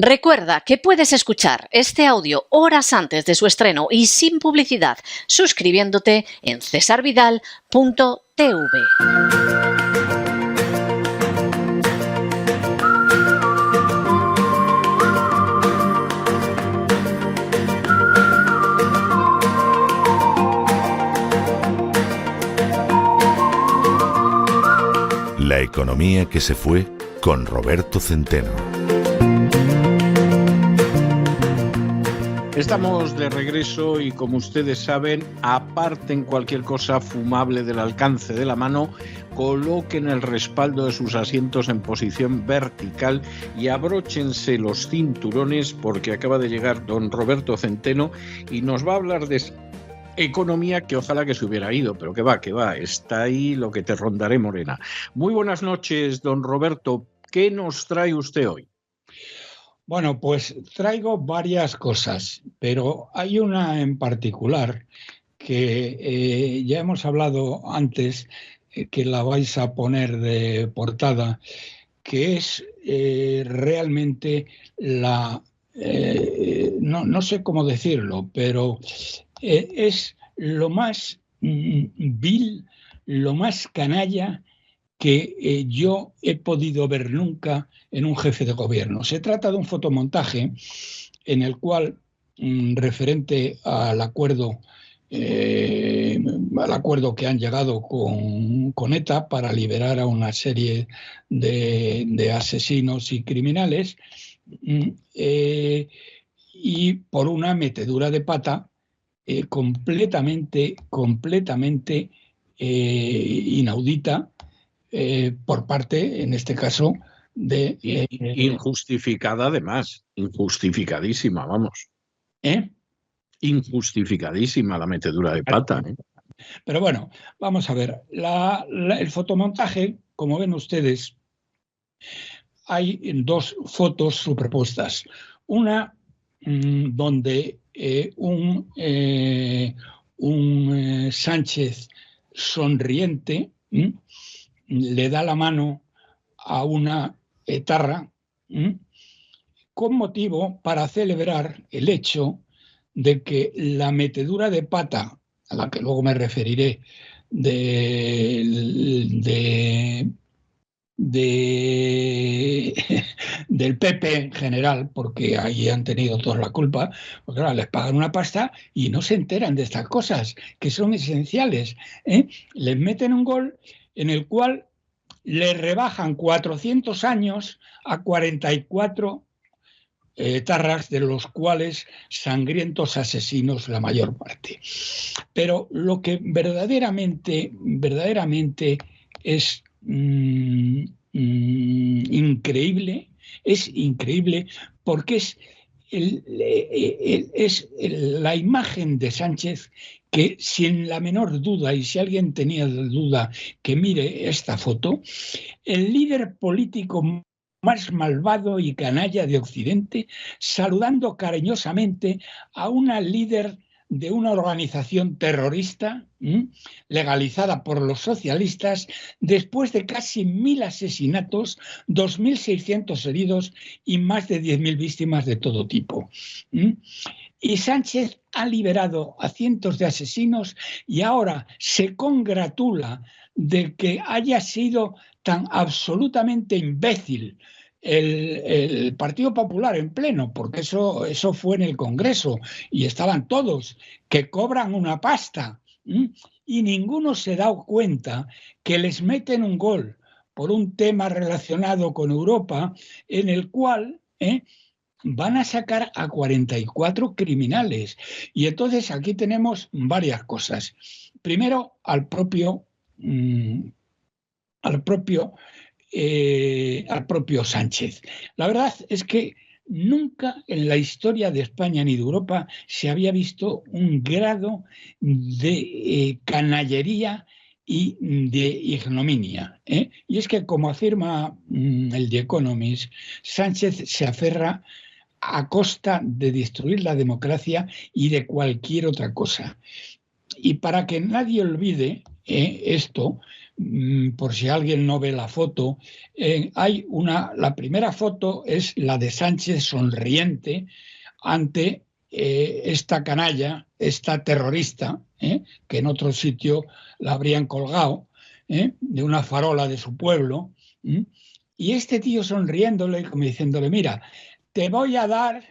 Recuerda que puedes escuchar este audio horas antes de su estreno y sin publicidad suscribiéndote en cesarvidal.tv. La economía que se fue con Roberto Centeno. Estamos de regreso y, como ustedes saben, aparten cualquier cosa fumable del alcance de la mano, coloquen el respaldo de sus asientos en posición vertical y abróchense los cinturones, porque acaba de llegar don Roberto Centeno y nos va a hablar de economía, que ojalá que se hubiera ido, pero que va, está ahí lo que te rondaré, morena. Muy buenas noches, don Roberto. ¿Qué nos trae usted hoy? Bueno, pues traigo varias cosas, pero hay una en particular que ya hemos hablado antes, que la vais a poner de portada, que es realmente no sé cómo decirlo, pero es lo más vil, lo más canalla que yo he podido ver nunca en un jefe de gobierno. Se trata de un fotomontaje en el cual, referente al acuerdo que han llegado con ETA para liberar a una serie de asesinos y criminales, y por una metedura de pata completamente inaudita, por parte, en este caso, de... injustificada, además, injustificadísima, vamos. Injustificadísima la metedura de pata. Pero bueno, vamos a ver. El fotomontaje, como ven ustedes, hay dos fotos superpuestas. Una donde un Sánchez sonriente le da la mano a una etarra con motivo para celebrar el hecho de que la metedura de pata, a la que luego me referiré, del PP en general, porque ahí han tenido toda la culpa, porque ahora les pagan una pasta y no se enteran de estas cosas, que son esenciales. Les meten un gol en el cual le rebajan 400 años a 44 etarras, de los cuales sangrientos asesinos la mayor parte. Pero lo que verdaderamente es increíble porque es la imagen de Sánchez que, sin la menor duda, y si alguien tenía duda que mire esta foto, el líder político más malvado y canalla de Occidente, saludando cariñosamente a una líder de una organización terrorista legalizada por los socialistas, después de casi 1.000 asesinatos, 2.600 heridos y más de 10.000 víctimas de todo tipo. Y Sánchez ha liberado a cientos de asesinos y ahora se congratula de que haya sido tan absolutamente imbécil el Partido Popular en pleno, porque eso fue en el Congreso y estaban todos, que cobran una pasta, y ninguno se da cuenta que les meten un gol por un tema relacionado con Europa, en el cual van a sacar a 44 criminales. Y entonces aquí tenemos varias cosas. Primero, al propio Sánchez. La verdad es que nunca en la historia de España ni de Europa se había visto un grado de canallería y de ignominia. Y es que, como afirma el The Economist, Sánchez se aferra a costa de destruir la democracia y de cualquier otra cosa. Y para que nadie olvide esto, por si alguien no ve la foto, la primera foto es la de Sánchez sonriente ante esta canalla, esta terrorista, que en otro sitio la habrían colgado, de una farola de su pueblo, y este tío sonriéndole, como diciéndole, mira, te voy a dar,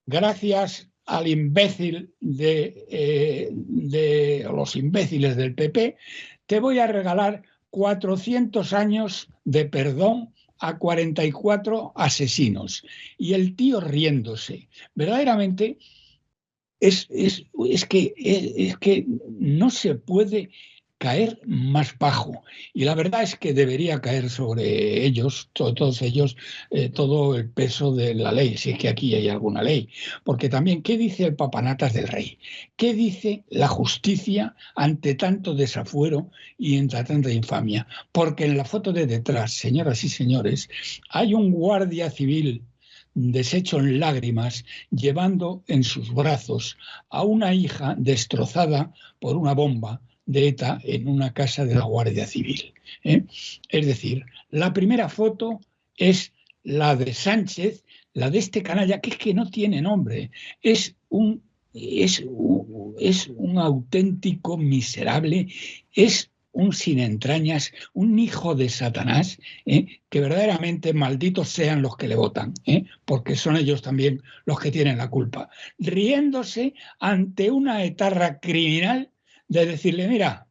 gracias al imbécil de los imbéciles del PP, te voy a regalar 400 años de perdón a 44 asesinos. Y el tío riéndose. Verdaderamente es que no se puede caer más bajo. Y la verdad es que debería caer sobre ellos, todos ellos, todo el peso de la ley, si es que aquí hay alguna ley. Porque también, ¿qué dice el papanatas del rey? ¿Qué dice la justicia ante tanto desafuero y ante tanta infamia? Porque en la foto de detrás, señoras y señores, hay un guardia civil deshecho en lágrimas, llevando en sus brazos a una hija destrozada por una bomba de ETA en una casa de la Guardia Civil. Es decir, la primera foto es la de Sánchez, la de este canalla, que es que no tiene nombre, es un auténtico miserable, es un sin entrañas, un hijo de Satanás, que verdaderamente malditos sean los que le votan, porque son ellos también los que tienen la culpa, riéndose ante una etarra criminal de decirle, mira,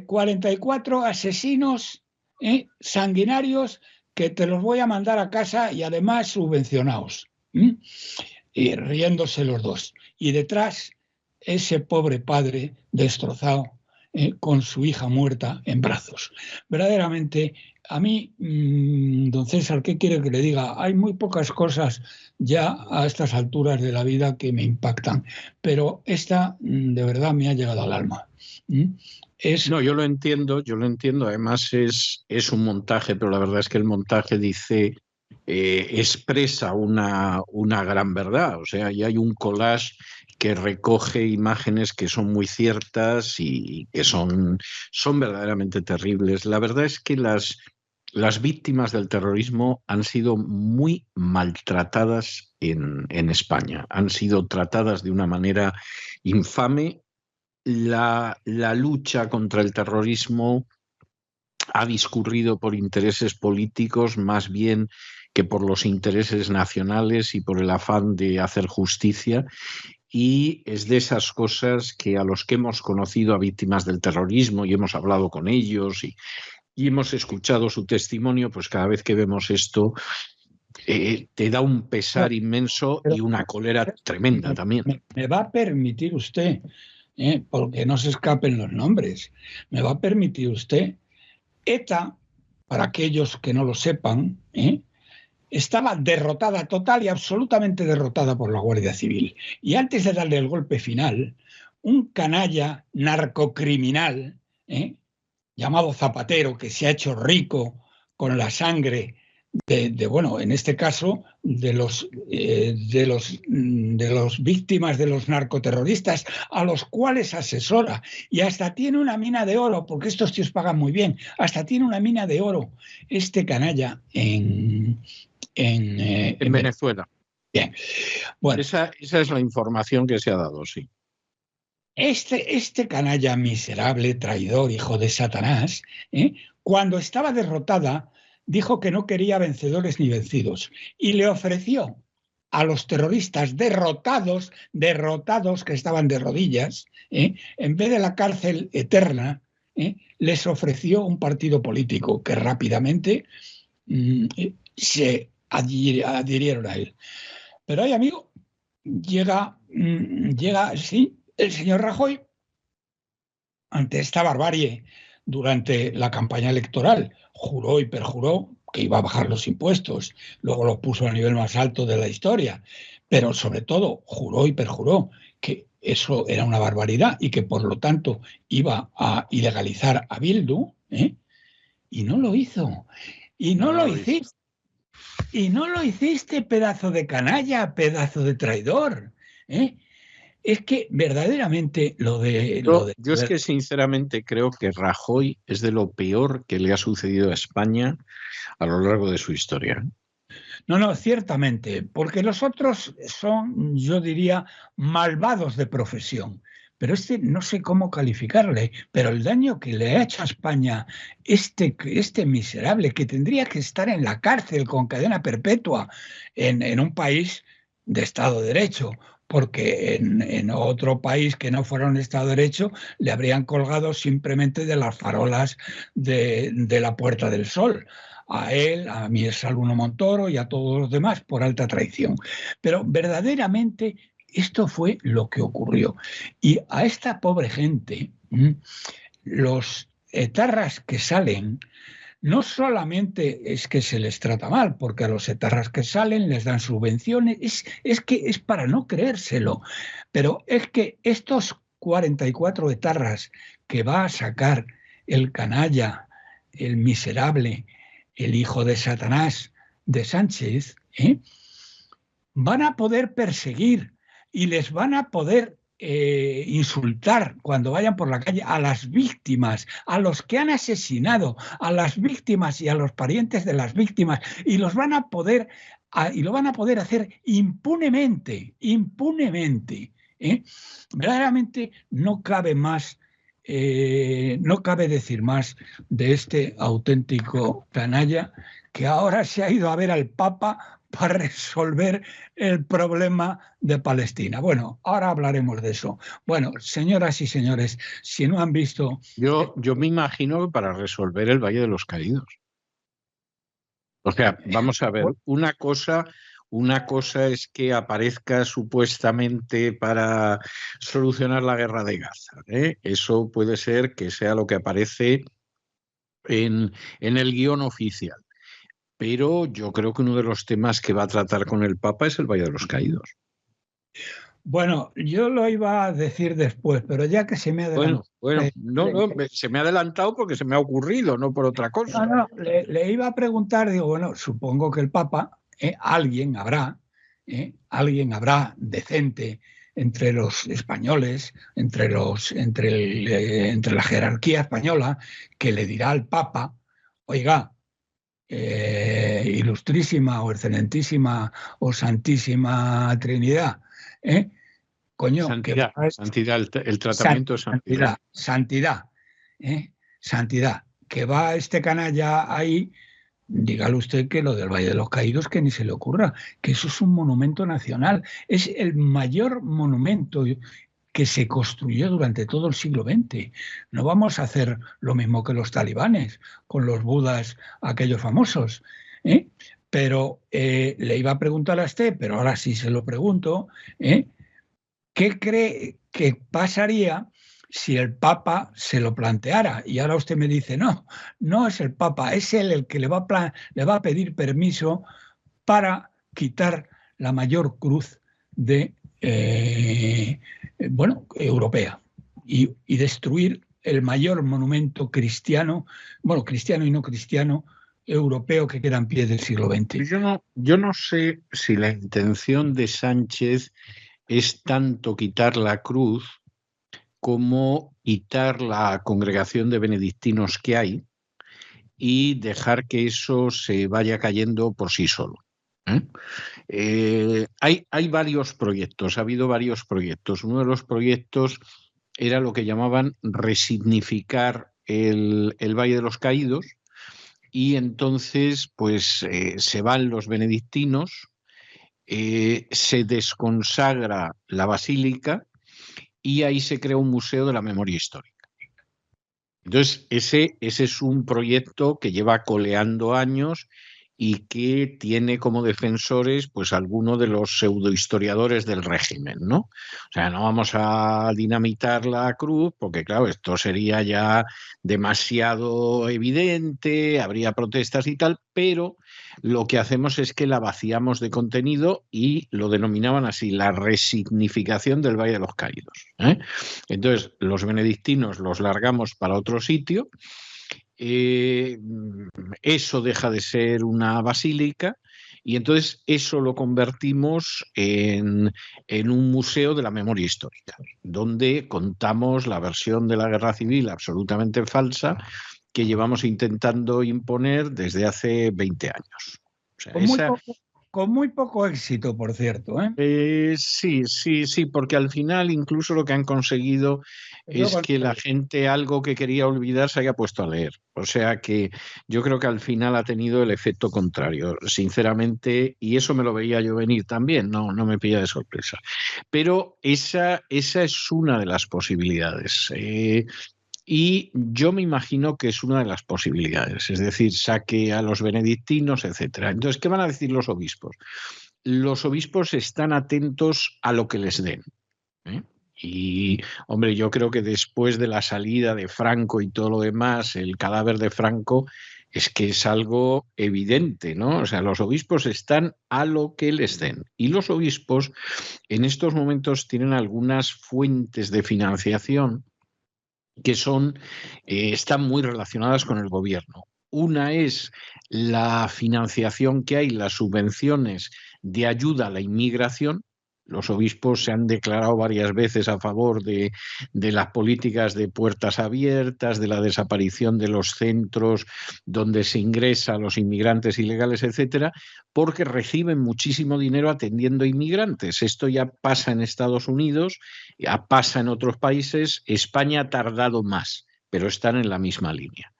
44 asesinos sanguinarios que te los voy a mandar a casa y además subvencionados. Y riéndose los dos. Y detrás, ese pobre padre destrozado con su hija muerta en brazos. Verdaderamente, a mí, don César, ¿qué quiere que le diga? Hay muy pocas cosas ya a estas alturas de la vida que me impactan, pero esta de verdad me ha llegado al alma. No, yo lo entiendo, además es un montaje, pero la verdad es que el montaje dice, expresa una gran verdad, o sea, y hay un collage que recoge imágenes que son muy ciertas y que son verdaderamente terribles. La verdad es que las víctimas del terrorismo han sido muy maltratadas en España, han sido tratadas de una manera infame. La lucha contra el terrorismo ha discurrido por intereses políticos más bien que por los intereses nacionales y por el afán de hacer justicia. Y es de esas cosas que a los que hemos conocido a víctimas del terrorismo y hemos hablado con ellos y hemos escuchado su testimonio, pues cada vez que vemos esto te da un pesar inmenso y una cólera tremenda también. Me va a permitir usted, porque no se escapen los nombres, me va a permitir usted, ETA, para aquellos que no lo sepan, estaba derrotada, total y absolutamente derrotada por la Guardia Civil. Y antes de darle el golpe final, un canalla narcocriminal llamado Zapatero, que se ha hecho rico con la sangre bueno, en este caso, de los víctimas de los narcoterroristas, a los cuales asesora, y hasta tiene una mina de oro, porque estos tíos pagan muy bien, hasta tiene una mina de oro este canalla en Venezuela. Bien. Bueno, esa es la información que se ha dado, sí. Este canalla miserable, traidor, hijo de Satanás, cuando estaba derrotada, dijo que no quería vencedores ni vencidos y le ofreció a los terroristas derrotados que estaban de rodillas, en vez de la cárcel eterna, les ofreció un partido político que rápidamente se adhirieron a él. Pero ahí, amigo, llega sí, el señor Rajoy, ante esta barbarie durante la campaña electoral, juró y perjuró que iba a bajar los impuestos, luego los puso al nivel más alto de la historia, pero sobre todo juró y perjuró que eso era una barbaridad y que por lo tanto iba a ilegalizar a Bildu, y no lo hizo. Y no lo hiciste. Y no lo hiciste, pedazo de canalla, pedazo de traidor. es que verdaderamente Yo es que sinceramente creo que Rajoy es de lo peor que le ha sucedido a España a lo largo de su historia. No, ciertamente, porque los otros son, yo diría, malvados de profesión. Pero este no sé cómo calificarle, pero el daño que le ha hecho a España este miserable que tendría que estar en la cárcel con cadena perpetua en un país de Estado de Derecho, porque en otro país que no fuera un Estado de Derecho le habrían colgado simplemente de las farolas de la Puerta del Sol a él, a Mirsaluna Montoro y a todos los demás por alta traición. Pero verdaderamente esto fue lo que ocurrió. Y a esta pobre gente, los etarras que salen, no solamente es que se les trata mal, porque a los etarras que salen les dan subvenciones, es que es para no creérselo, pero es que estos 44 etarras que va a sacar el canalla, el miserable, el hijo de Satanás de Sánchez, van a poder perseguir y les van a poder insultar cuando vayan por la calle a las víctimas, a los que han asesinado, a las víctimas y a los parientes de las víctimas, y lo van a poder hacer impunemente. Verdaderamente no cabe más. No cabe decir más de este auténtico canalla que ahora se ha ido a ver al Papa para resolver el problema de Palestina. Bueno, ahora hablaremos de eso. Bueno, señoras y señores, si no han visto... Yo me imagino que para resolver el Valle de los Caídos. O sea, vamos a ver, una cosa es que aparezca supuestamente para solucionar la guerra de Gaza, ¿eh? Eso puede ser que sea lo que aparece en el guión oficial. Pero yo creo que uno de los temas que va a tratar con el Papa es el Valle de los Caídos. Bueno, yo lo iba a decir después, pero ya que se me ha adelantado... Se me ha adelantado porque se me ha ocurrido, no por otra cosa. Le iba a preguntar, digo, bueno, supongo que el Papa, alguien habrá decente entre los españoles, entre la jerarquía española, que le dirá al Papa, oiga, ilustrísima o excelentísima o santísima Trinidad, coño, santidad, el tratamiento es santidad. Santidad, que va este canalla ahí, dígale usted que lo del Valle de los Caídos que ni se le ocurra, que eso es un monumento nacional, es el mayor monumento que se construyó durante todo el siglo XX. No vamos a hacer lo mismo que los talibanes con los budas aquellos famosos, pero le iba a preguntar a usted, pero ahora sí se lo pregunto, ¿qué cree que pasaría si el Papa se lo planteara? Y ahora usted me dice, no es el Papa, es él el que le va a pedir permiso para quitar la mayor cruz europea y destruir el mayor monumento cristiano y no cristiano, europeo que queda en pie del siglo XX. Yo no sé si la intención de Sánchez es tanto quitar la cruz como quitar la congregación de benedictinos que hay y dejar que eso se vaya cayendo por sí solo. Hay varios proyectos, ha habido varios proyectos. Uno de los proyectos era lo que llamaban resignificar el Valle de los Caídos, y entonces pues se van los benedictinos, se desconsagra la basílica y ahí se crea un museo de la memoria histórica. Entonces ese es un proyecto que lleva coleando años y que tiene como defensores pues algunos de los pseudohistoriadores del régimen, ¿no? O sea, no vamos a dinamitar la cruz porque, claro, esto sería ya demasiado evidente, habría protestas y tal, pero lo que hacemos es que la vaciamos de contenido y lo denominaban así, la resignificación del Valle de los Caídos, ¿eh? Entonces, los benedictinos los largamos para otro sitio. Eso deja de ser una basílica Y entonces eso lo convertimos en un museo de la memoria histórica, donde contamos la versión de la guerra civil absolutamente falsa que llevamos intentando imponer desde hace 20 años. O sea, Con muy poco éxito, por cierto, ¿eh? Sí, porque al final incluso lo que han conseguido es que la gente algo que quería olvidar se haya puesto a leer. O sea que yo creo que al final ha tenido el efecto contrario, sinceramente, y eso me lo veía yo venir también, no me pilla de sorpresa. Pero esa es una de las posibilidades. Y yo me imagino que es una de las posibilidades, es decir, saque a los benedictinos, etcétera. Entonces, ¿qué van a decir los obispos? Los obispos están atentos a lo que les den, ¿eh? Y, hombre, yo creo que después de la salida de Franco y todo lo demás, el cadáver de Franco es que es algo evidente, ¿no? O sea, los obispos están a lo que les den. Y los obispos en estos momentos tienen algunas fuentes de financiación que están muy relacionadas con el gobierno. Una es la financiación que hay, las subvenciones de ayuda a la inmigración. Los obispos se han declarado varias veces a favor de las políticas de puertas abiertas, de la desaparición de los centros donde se ingresa a los inmigrantes ilegales, etcétera, porque reciben muchísimo dinero atendiendo inmigrantes. Esto ya pasa en Estados Unidos, ya pasa en otros países. España ha tardado más, pero están en la misma línea.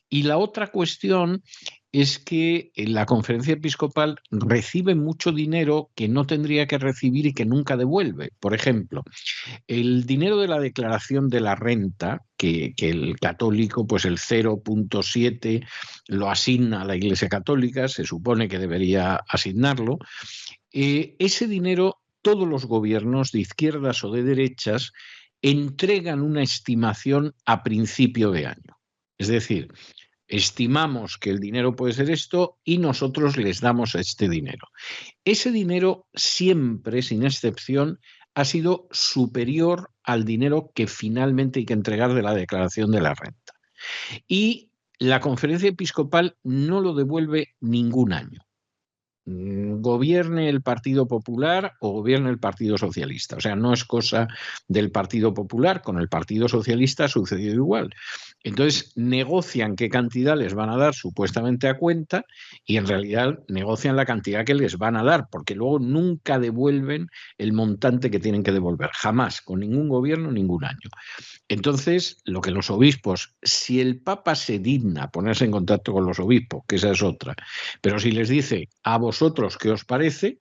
Y la otra cuestión es que la Conferencia Episcopal recibe mucho dinero que no tendría que recibir y que nunca devuelve. Por ejemplo, el dinero de la declaración de la renta, que el católico, pues el 0,7 lo asigna a la Iglesia Católica, se supone que debería asignarlo. Ese dinero, todos los gobiernos de izquierdas o de derechas entregan una estimación a principio de año. Es decir, estimamos que el dinero puede ser esto y nosotros les damos este dinero. Ese dinero siempre, sin excepción, ha sido superior al dinero que finalmente hay que entregar de la declaración de la renta. Y la Conferencia Episcopal no lo devuelve ningún año. Gobierne el Partido Popular o gobierne el Partido Socialista. O sea, no es cosa del Partido Popular, con el Partido Socialista ha sucedido igual. Entonces, negocian qué cantidad les van a dar supuestamente a cuenta y en realidad negocian la cantidad que les van a dar, porque luego nunca devuelven el montante que tienen que devolver, jamás, con ningún gobierno, ningún año. Entonces, lo que los obispos, si el Papa se digna ponerse en contacto con los obispos, que esa es otra, pero si les dice a vosotros qué os parece,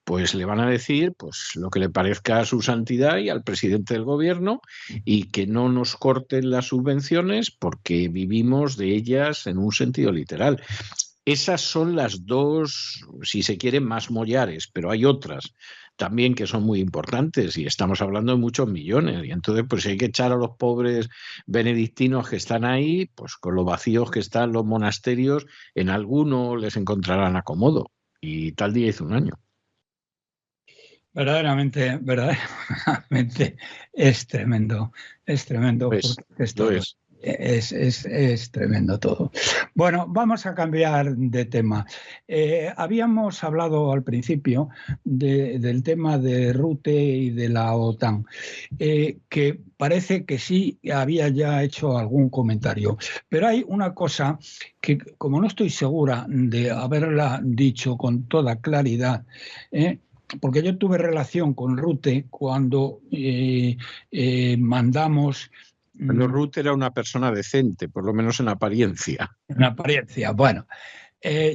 pues le van a decir pues lo que le parezca a su santidad y al presidente del gobierno y que no nos corten las subvenciones porque vivimos de ellas en un sentido literal. Esas son las dos, si se quiere, más mollares, pero hay otras también que son muy importantes y estamos hablando de muchos millones. Y entonces, pues hay que echar a los pobres benedictinos que están ahí, pues con lo vacíos que están los monasterios, en alguno les encontrarán acomodo. Y tal día hizo un año. Verdaderamente es tremendo. Es tremendo. Pues, porque esto es tremendo todo. Bueno, vamos a cambiar de tema. Habíamos hablado al principio del tema de Rutte y de la OTAN, que parece que sí había ya hecho algún comentario. Pero hay una cosa que, como no estoy segura de haberla dicho con toda claridad, porque yo tuve relación con Rutte cuando mandamos... Pero Rutte era una persona decente, por lo menos en apariencia. En apariencia, bueno.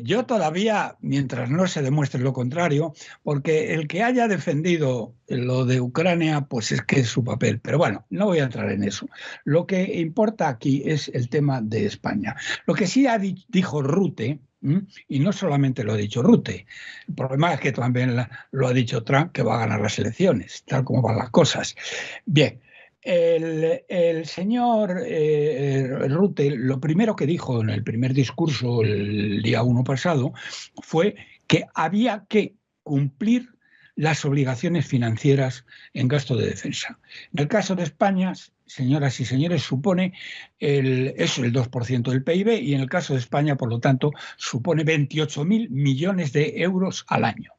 Yo todavía, mientras no se demuestre lo contrario, porque el que haya defendido lo de Ucrania, pues es que es su papel. Pero bueno, no voy a entrar en eso. Lo que importa aquí es el tema de España. Lo que sí dijo Rutte, y no solamente lo ha dicho Rutte, el problema es que también lo ha dicho Trump, que va a ganar las elecciones, tal como van las cosas. Bien. El señor Rutte, lo primero que dijo en el primer discurso el día 1 pasado fue que había que cumplir las obligaciones financieras en gasto de defensa. En el caso de España señoras y señores, supone es el 2% del PIB y en el caso de España, por lo tanto, supone 28.000 millones de euros al año,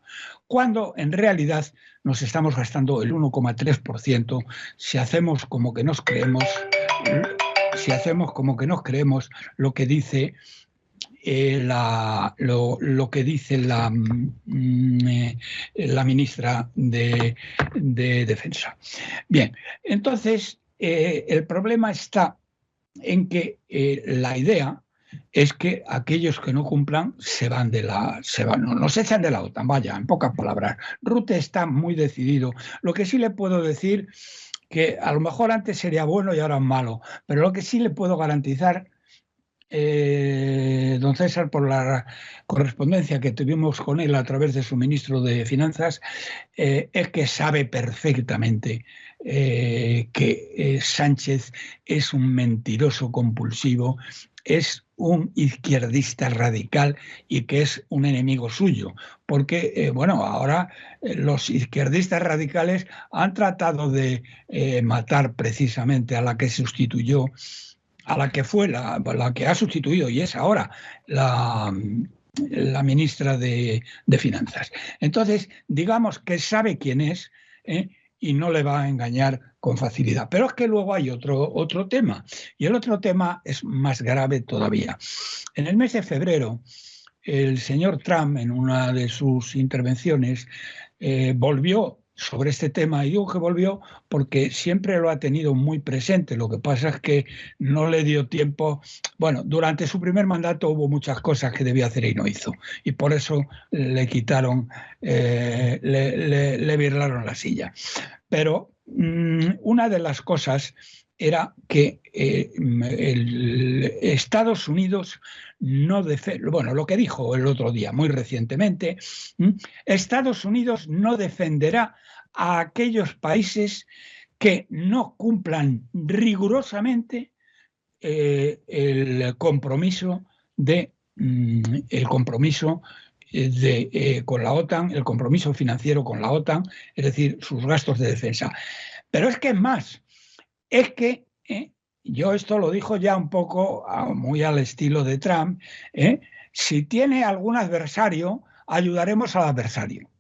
cuando en realidad nos estamos gastando el 1,3% si hacemos como que nos creemos lo que dice lo que dice la ministra de Defensa. Bien, entonces el problema está en que la idea es que aquellos que no cumplan nos echan de la OTAN, vaya, en pocas palabras. Rutte está muy decidido. Lo que sí le puedo decir, que a lo mejor antes sería bueno y ahora es malo, pero lo que sí le puedo garantizar, don César, por la correspondencia que tuvimos con él a través de su ministro de Finanzas, es que sabe perfectamente que Sánchez es un mentiroso compulsivo, es un izquierdista radical y que es un enemigo suyo, porque ahora los izquierdistas radicales han tratado de matar precisamente a la que sustituyó, a la que fue la que ha sustituido y es ahora la ministra de Finanzas. Entonces, digamos que sabe quién es, y no le va a engañar con facilidad. Pero es que luego hay otro tema, y el otro tema es más grave todavía. En el mes de febrero, el señor Trump, en una de sus intervenciones, volvió sobre este tema, y digo que volvió porque siempre lo ha tenido muy presente. Lo que pasa es que no le dio tiempo. Bueno, durante su primer mandato hubo muchas cosas que debía hacer y no hizo, y por eso le quitaron, le birlaron la silla. Pero una de las cosas era que Estados Unidos no defiende, lo que dijo el otro día, muy recientemente, Estados Unidos no defenderá a aquellos países que no cumplan rigurosamente el compromiso con la OTAN, el compromiso financiero con la OTAN, es decir, sus gastos de defensa. Pero es que es más, es que yo esto lo dijo ya un poco muy al estilo de Trump, si tiene algún adversario, ayudaremos al adversario.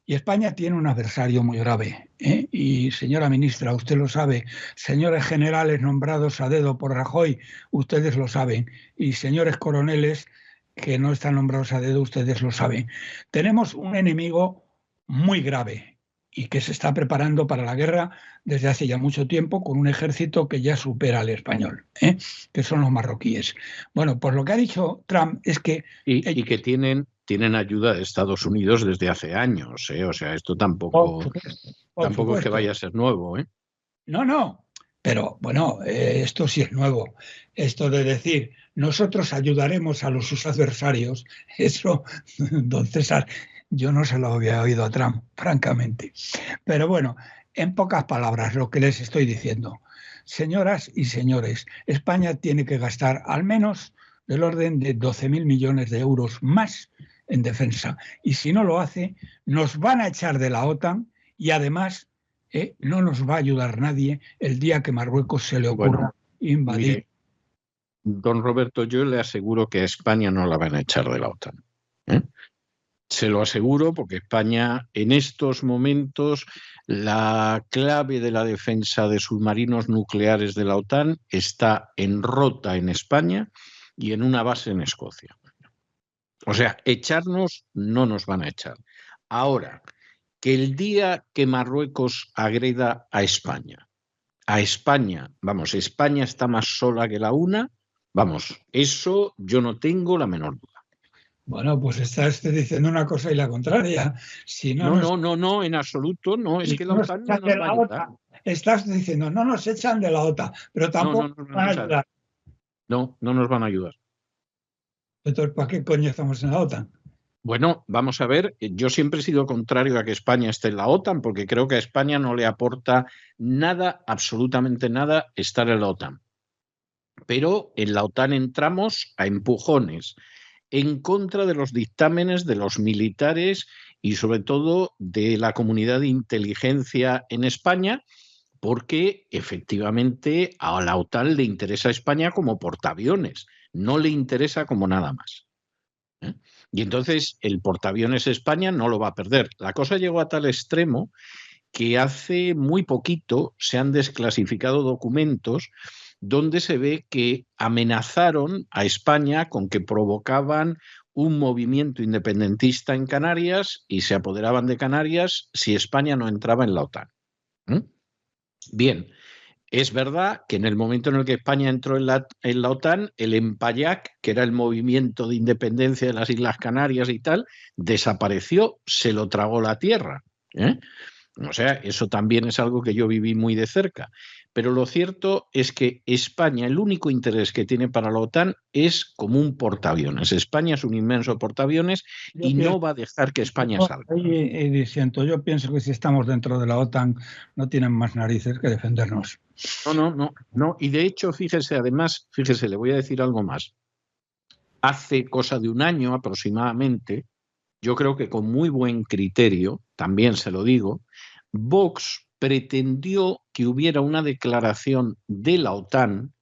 Y España tiene un adversario muy grave, y señora ministra, usted lo sabe, señores generales nombrados a dedo por Rajoy, ustedes lo saben, y señores coroneles que no están nombrados a dedo, ustedes lo saben. Tenemos un enemigo muy grave y que se está preparando para la guerra desde hace ya mucho tiempo, con un ejército que ya supera al español, que son los marroquíes. Bueno, pues lo que ha dicho Trump es que... Y que tienen ayuda de Estados Unidos desde hace años, O sea, esto tampoco es que vaya a ser nuevo, No, pero bueno, esto sí es nuevo. Esto de decir, nosotros ayudaremos a sus adversarios, eso, don César, yo no se lo había oído a Trump, francamente. Pero bueno, en pocas palabras, lo que les estoy diciendo. Señoras y señores, España tiene que gastar al menos del orden de 12.000 millones de euros más en defensa. Y si no lo hace, nos van a echar de la OTAN y además no nos va a ayudar nadie el día que Marruecos se le ocurra invadir. Mire, don Roberto, yo le aseguro que a España no la van a echar de la OTAN. Se lo aseguro, porque España en estos momentos, la clave de la defensa de submarinos nucleares de la OTAN está en Rota, en España, y en una base en Escocia. O sea, echarnos no nos van a echar. Ahora, que el día que Marruecos agreda a España, España está más sola que la una, eso yo no tengo la menor duda. Bueno, pues está usted diciendo una cosa y la contraria. Si no, en absoluto, no, es que la OTAN no nos va a ayudar. Está usted diciendo, no nos echan de la OTAN, pero tampoco nos van a ayudar. No nos van a ayudar. Entonces, ¿para qué coño estamos en la OTAN? Bueno, vamos a ver, yo siempre he sido contrario a que España esté en la OTAN, porque creo que a España no le aporta nada, absolutamente nada, estar en la OTAN. Pero en la OTAN entramos a empujones, en contra de los dictámenes de los militares y sobre todo de la comunidad de inteligencia en España, porque efectivamente a la OTAN le interesa a España como portaaviones, no le interesa como nada más. ¿Eh? Y entonces el portaaviones España no lo va a perder. La cosa llegó a tal extremo que hace muy poquito se han desclasificado documentos donde se ve que amenazaron a España con que provocaban un movimiento independentista en Canarias y se apoderaban de Canarias si España no entraba en la OTAN. ¿Mm? Bien, es verdad que en el momento en el que España entró en la OTAN, el EMPAYAC, que era el movimiento de independencia de las Islas Canarias y tal, desapareció, se lo tragó la tierra. ¿Eh? O sea, eso también es algo que yo viví muy de cerca. Pero lo cierto es que España, el único interés que tiene para la OTAN es como un portaaviones. España es un inmenso portaaviones y no va a dejar que España salga. Ahí diciendo, yo pienso que si estamos dentro de la OTAN no tienen más narices que defendernos. No. Y de hecho, fíjese, además, le voy a decir algo más. Hace cosa de un año aproximadamente, yo creo que con muy buen criterio, también se lo digo, Vox pretendió que hubiera una declaración de la OTAN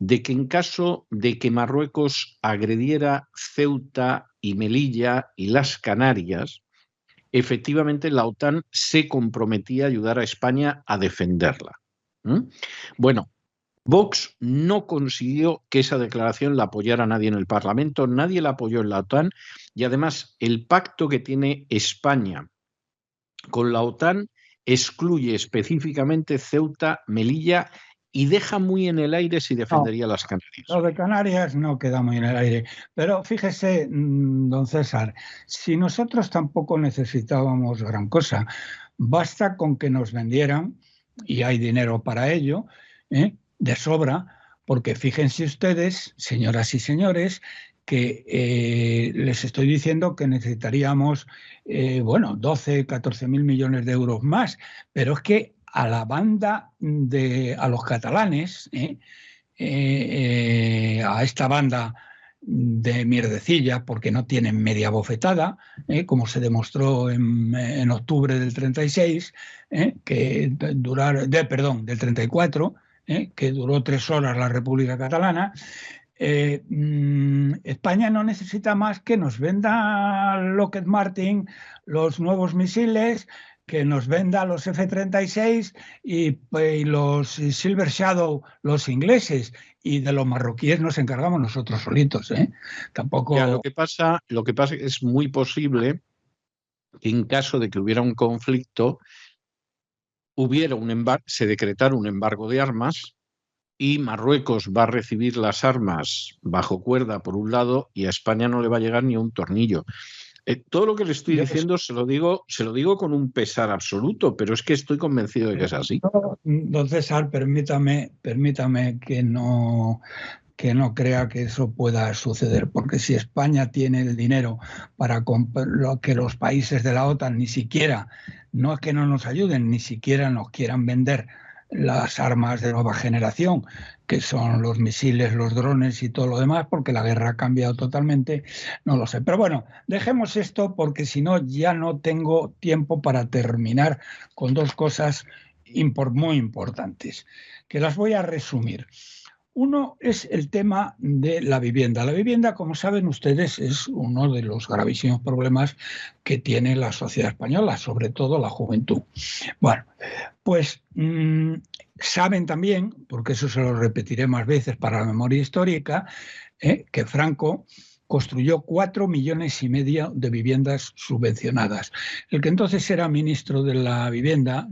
de que en caso de que Marruecos agrediera Ceuta y Melilla y las Canarias, efectivamente la OTAN se comprometía a ayudar a España a defenderla. Bueno, Vox no consiguió que esa declaración la apoyara nadie en el Parlamento, nadie la apoyó en la OTAN y además el pacto que tiene España con la OTAN excluye específicamente Ceuta, Melilla y deja muy en el aire si defendería las Canarias. Lo de Canarias no queda muy en el aire. Pero fíjese, don César, si nosotros tampoco necesitábamos gran cosa, basta con que nos vendieran, y hay dinero para ello, de sobra, porque fíjense ustedes, señoras y señores, que les estoy diciendo que necesitaríamos, 12, 14 mil millones de euros más, pero es que a la banda a los catalanes, a esta banda de mierdecilla, porque no tienen media bofetada, como se demostró en octubre del 36, del 34, que duró 3 horas la República Catalana. España no necesita más que nos venda Lockheed Martin los nuevos misiles, que nos venda los F-36 y los Silver Shadow los ingleses, y de los marroquíes nos encargamos nosotros solitos. Tampoco. Ya, lo que pasa es que es muy posible que en caso de que hubiera un conflicto se decretara un embargo de armas y Marruecos va a recibir las armas bajo cuerda por un lado y a España no le va a llegar ni un tornillo. Todo lo que le estoy diciendo se lo digo con un pesar absoluto, pero es que estoy convencido de que es así. Don César, permítame que no crea que eso pueda suceder, porque si España tiene el dinero para lo que los países de la OTAN ni siquiera, no es que no nos ayuden, ni siquiera nos quieran vender las armas de nueva generación, que son los misiles, los drones y todo lo demás, porque la guerra ha cambiado totalmente, no lo sé. Pero bueno, dejemos esto porque si no ya no tengo tiempo para terminar con 2 cosas muy importantes, que las voy a resumir. Uno es el tema de la vivienda. La vivienda, como saben ustedes, es uno de los gravísimos problemas que tiene la sociedad española, sobre todo la juventud. Bueno, pues saben también, porque eso se lo repetiré más veces para la memoria histórica, que Franco construyó 4,5 millones de viviendas subvencionadas. El que entonces era ministro de la Vivienda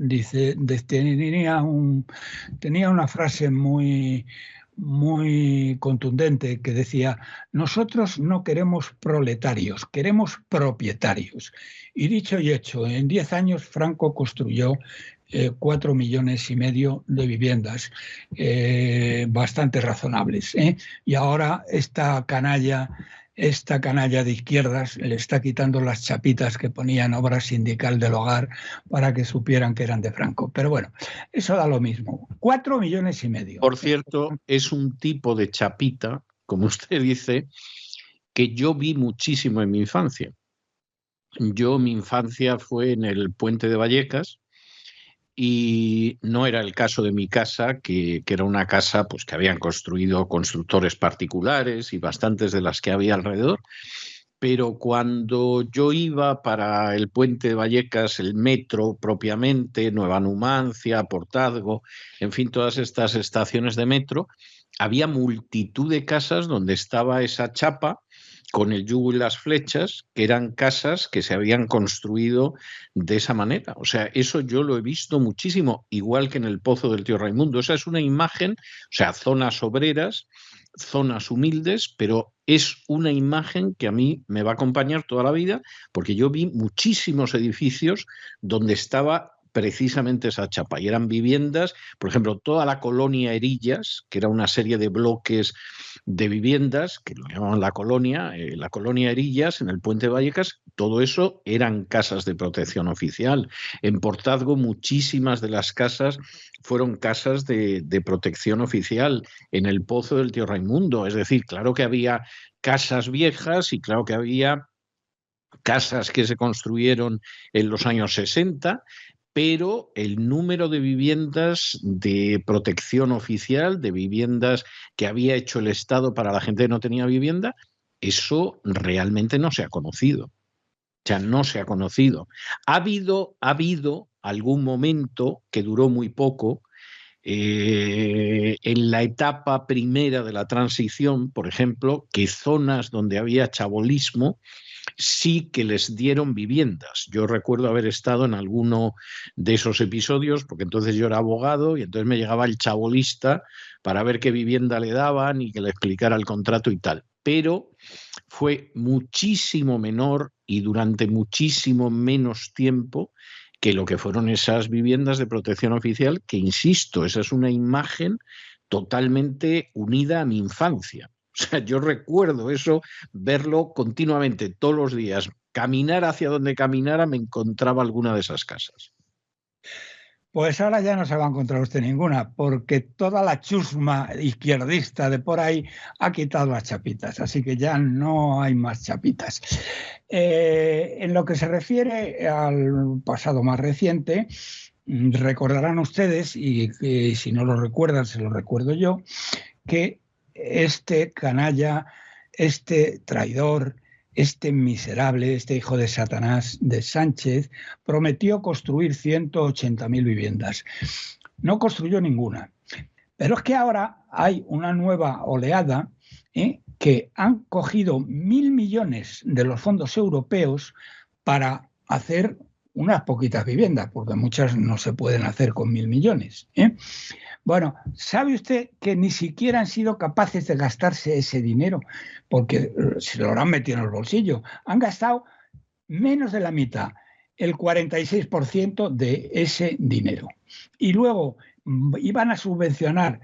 tenía una frase muy contundente que decía: nosotros no queremos proletarios, queremos propietarios. Y dicho y hecho, en 10 años Franco construyó 4,5 millones de viviendas bastante razonables. Y ahora esta canalla de izquierdas le está quitando las chapitas que ponía en Obra Sindical del Hogar para que supieran que eran de Franco. Pero bueno, eso da lo mismo. 4,5 millones. Por cierto, es un tipo de chapita, como usted dice, que yo vi muchísimo en mi infancia. Mi infancia fue en el Puente de Vallecas y no era el caso de mi casa, que era una casa pues, que habían construido constructores particulares y bastantes de las que había alrededor. Pero cuando yo iba para el puente de Vallecas, el metro propiamente, Nueva Numancia, Portazgo, en fin, todas estas estaciones de metro, había multitud de casas donde estaba esa chapa con el yugo y las flechas, que eran casas que se habían construido de esa manera. O sea, eso yo lo he visto muchísimo, igual que en el Pozo del Tío Raimundo. Esa es una imagen, o sea, zonas obreras, zonas humildes, pero es una imagen que a mí me va a acompañar toda la vida, porque yo vi muchísimos edificios donde estaba precisamente esa chapa, y eran viviendas, por ejemplo, toda la colonia Herillas, que era una serie de bloques de viviendas, que lo llamaban la colonia Herillas, en el Puente de Vallecas, todo eso eran casas de protección oficial. En Portazgo muchísimas de las casas fueron casas de protección oficial. En el Pozo del Tío Raimundo, es decir, claro que había casas viejas y claro que había casas que se construyeron en los años 60, pero el número de viviendas de protección oficial, de viviendas que había hecho el Estado para la gente que no tenía vivienda, eso realmente no se ha conocido. O sea, no se ha conocido. Ha habido algún momento que duró muy poco, en la etapa primera de la transición, por ejemplo, que zonas donde había chabolismo sí que les dieron viviendas. Yo recuerdo haber estado en alguno de esos episodios, porque entonces yo era abogado y entonces me llegaba el chabolista para ver qué vivienda le daban y que le explicara el contrato y tal. Pero fue muchísimo menor y durante muchísimo menos tiempo que lo que fueron esas viviendas de protección oficial, que insisto, esa es una imagen totalmente unida a mi infancia. O sea, yo recuerdo eso, verlo continuamente, todos los días. Caminar hacia donde caminara me encontraba alguna de esas casas. Pues ahora ya no se va a encontrar usted ninguna, porque toda la chusma izquierdista de por ahí ha quitado las chapitas, así que ya no hay más chapitas. En lo que se refiere al pasado más reciente, recordarán ustedes, y si no lo recuerdan, se lo recuerdo yo, que este canalla, este traidor, este miserable, este hijo de Satanás de Sánchez, prometió construir 180.000 viviendas. No construyó ninguna. Pero es que ahora hay una nueva oleada que han cogido 1.000 millones de los fondos europeos para hacer unas poquitas viviendas, porque muchas no se pueden hacer con 1.000 millones. Bueno, ¿sabe usted que ni siquiera han sido capaces de gastarse ese dinero? Porque se lo han metido en el bolsillo. Han gastado menos de la mitad, el 46% de ese dinero. Y luego iban a subvencionar,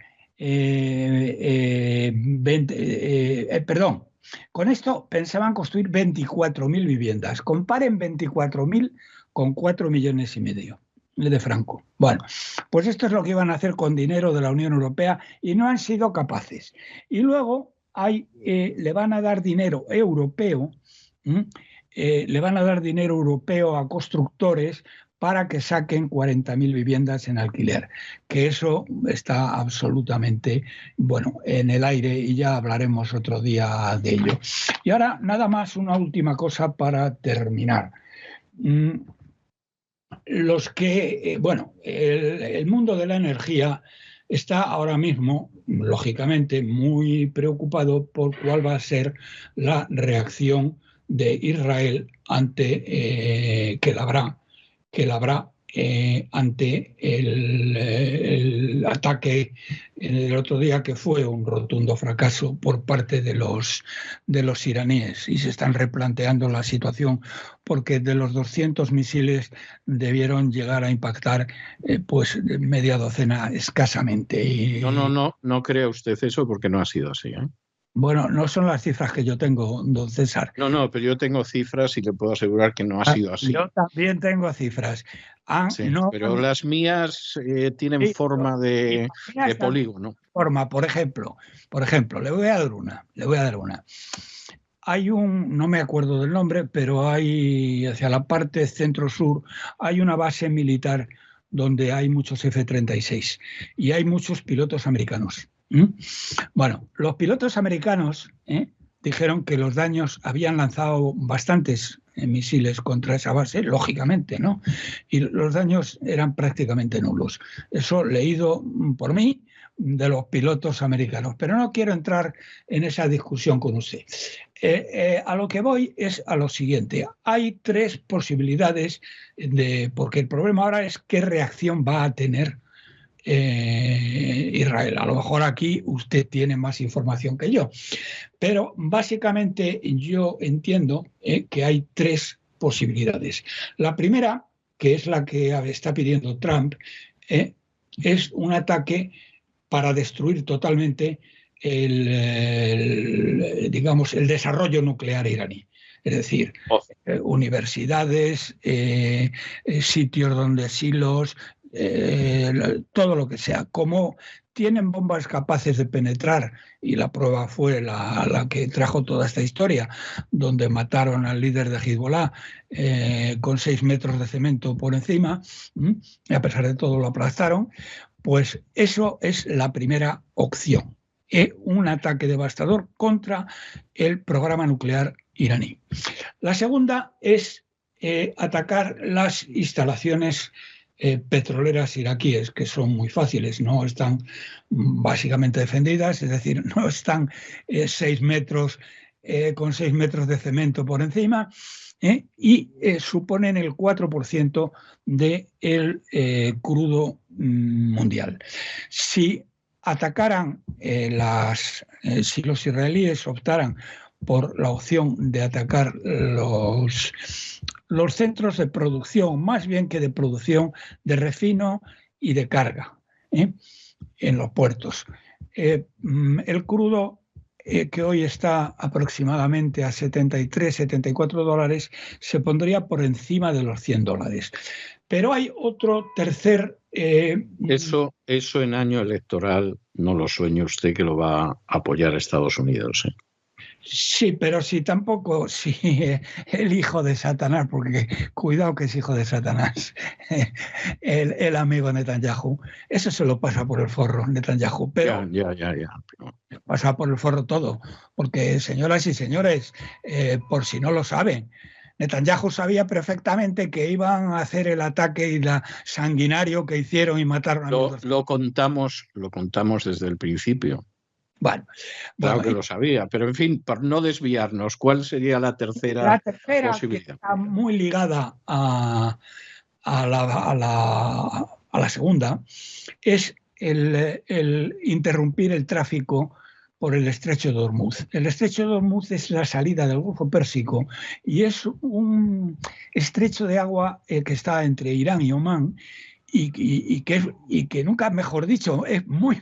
con esto pensaban construir 24.000 viviendas. Comparen 24.000 con 4,5 millones de Franco. Bueno, pues esto es lo que iban a hacer con dinero de la Unión Europea y no han sido capaces. Y luego le van a dar dinero europeo, a constructores para que saquen 40.000 viviendas en alquiler, que eso está absolutamente, en el aire y ya hablaremos otro día de ello. Y ahora, nada más, una última cosa para terminar. El mundo de la energía está ahora mismo, lógicamente, muy preocupado por cuál va a ser la reacción de Israel ante que la habrá ante el ataque el otro día, que fue un rotundo fracaso por parte de los iraníes, y se están replanteando la situación porque de los 200 misiles debieron llegar a impactar media docena escasamente. Y No crea usted eso, porque no ha sido así, ¿eh? Bueno, no son las cifras que yo tengo, don César. No, pero yo tengo cifras y le puedo asegurar que no ha sido así. Yo también tengo cifras. Pero las mías tienen forma de polígono. Por ejemplo, le voy a dar una. Hay no me acuerdo del nombre, pero hay hacia la parte centro-sur, hay una base militar donde hay muchos F-36 y hay muchos pilotos americanos. Bueno, los pilotos americanos dijeron que los daños habían lanzado bastantes misiles contra esa base, lógicamente, ¿no? Y los daños eran prácticamente nulos. Eso leído por mí de los pilotos americanos. Pero no quiero entrar en esa discusión con usted. A lo que voy es a lo siguiente. Hay tres posibilidades, porque el problema ahora es qué reacción va a tener Israel. A lo mejor aquí usted tiene más información que yo, pero básicamente yo entiendo que hay tres posibilidades. La primera, que es la que está pidiendo Trump, es un ataque para destruir totalmente digamos, el desarrollo nuclear iraní. Es decir, universidades, sitios donde silos, todo lo que sea. Como tienen bombas capaces de penetrar, y la prueba fue la que trajo toda esta historia, donde mataron al líder de Hezbollah con 6 metros de cemento por encima, y a pesar de todo lo aplastaron, pues eso es la primera opción. Un ataque devastador contra el programa nuclear iraní. La segunda es atacar las instalaciones petroleras iraquíes, que son muy fáciles, no están básicamente defendidas, es decir, no están 6 metros con 6 metros de cemento por encima, y suponen el 4% del crudo mundial. Si atacaran si los israelíes optaran por la opción de atacar los centros de producción, más bien que de producción, de refino y de carga en los puertos. El crudo, que hoy está aproximadamente a 73, 74 dólares, se pondría por encima de los 100 dólares. Pero hay otro tercer... Eso en año electoral no lo sueñe usted que lo va a apoyar Estados Unidos. Sí, pero si el hijo de Satanás, porque cuidado que es hijo de Satanás, el amigo Netanyahu, eso se lo pasa por el forro Netanyahu, pero ya. Pasa por el forro todo, porque señoras y señores, por si no lo saben, Netanyahu sabía perfectamente que iban a hacer el ataque sanguinario que hicieron y mataron a los dos. Lo contamos desde el principio. Bueno, claro que lo sabía, pero en fin, por no desviarnos, ¿cuál sería la tercera posibilidad? Que está muy ligada a la segunda, es el interrumpir el tráfico por el estrecho de Hormuz. El estrecho de Hormuz es la salida del Golfo Pérsico y es un estrecho de agua que está entre Irán y Omán, y que nunca mejor dicho, es muy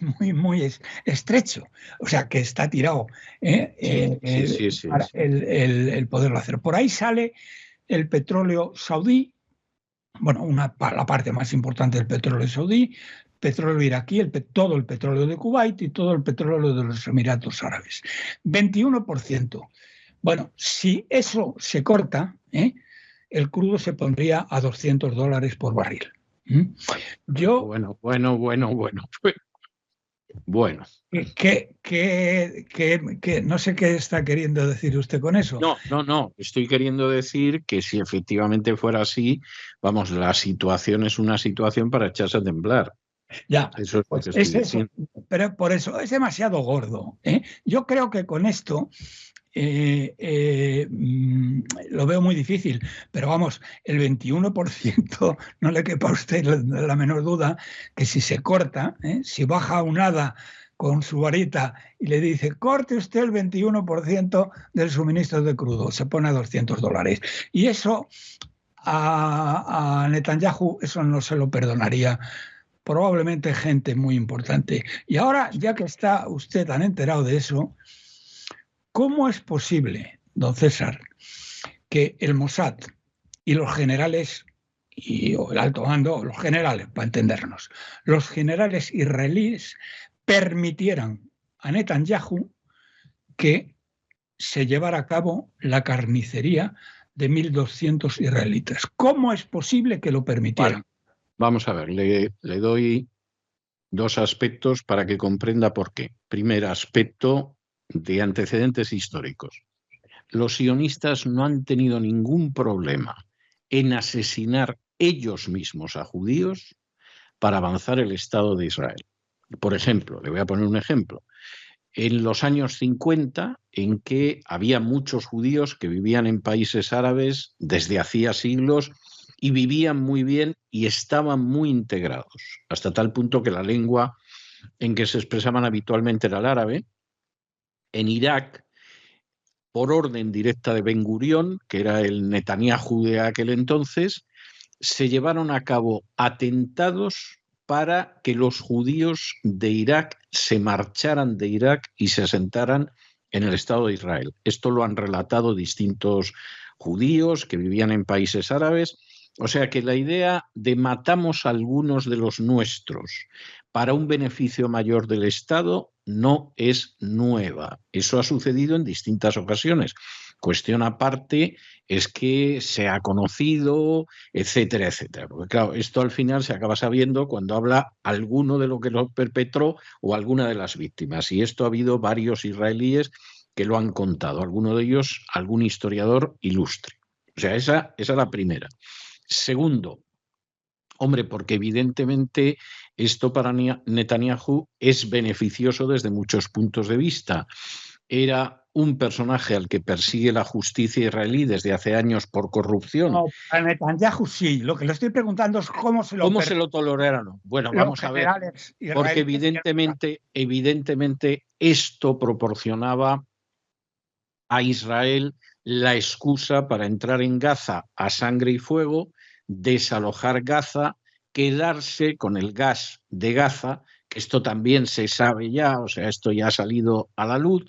estrecho, o sea que está tirado para el poderlo hacer. Por ahí sale el petróleo saudí, bueno, la parte más importante del petróleo saudí, petróleo iraquí, todo el petróleo de Kuwait y todo el petróleo de los Emiratos Árabes. 21%. Bueno, si eso se corta, el crudo se pondría a 200 dólares por barril. Yo, bueno. Que no sé qué está queriendo decir usted con eso. No. Estoy queriendo decir que si efectivamente fuera así, vamos, la situación es una situación para echarse a temblar. Ya, eso pues es eso, pero por eso es demasiado gordo. Yo creo que con esto lo veo muy difícil, pero vamos, el 21%, no le quepa a usted la menor duda que si se corta, si baja un hada con su varita y le dice corte usted el 21% del suministro de crudo, se pone a 200 dólares. Y eso a Netanyahu eso no se lo perdonaría probablemente gente muy importante. Y ahora, ya que está usted tan enterado de eso, ¿cómo es posible, don César, que el Mossad y los generales, o el alto mando, los generales, para entendernos, los generales israelíes permitieran a Netanyahu que se llevara a cabo la carnicería de 1.200 israelitas? ¿Cómo es posible que lo permitieran? Vamos a ver, le doy dos aspectos para que comprenda por qué. Primer aspecto, de antecedentes históricos. Los sionistas no han tenido ningún problema en asesinar ellos mismos a judíos para avanzar el Estado de Israel. Por ejemplo, le voy a poner un ejemplo. En los años 50, en que había muchos judíos que vivían en países árabes desde hacía siglos y vivían muy bien y estaban muy integrados, hasta tal punto que la lengua en que se expresaban habitualmente era el árabe. En Irak, por orden directa de Ben Gurión, que era el Netanyahu de aquel entonces, se llevaron a cabo atentados para que los judíos de Irak se marcharan de Irak y se asentaran en el Estado de Israel. Esto lo han relatado distintos judíos que vivían en países árabes. O sea que la idea de matamos a algunos de los nuestros para un beneficio mayor del Estado no es nueva. Eso ha sucedido en distintas ocasiones. Cuestión aparte es que se ha conocido, etcétera, etcétera. Porque claro, esto al final se acaba sabiendo cuando habla alguno de lo que lo perpetró o alguna de las víctimas. Y esto ha habido varios israelíes que lo han contado, alguno de ellos algún historiador ilustre. O sea, esa es la primera. Segundo, hombre, porque evidentemente esto para Netanyahu es beneficioso desde muchos puntos de vista. Era un personaje al que persigue la justicia israelí desde hace años por corrupción. No, a Netanyahu sí. Lo que le estoy preguntando es cómo se lo toleraron. Bueno, vamos a ver, porque evidentemente esto proporcionaba a Israel la excusa para entrar en Gaza a sangre y fuego, desalojar Gaza, quedarse con el gas de Gaza, que esto también se sabe ya, o sea, esto ya ha salido a la luz,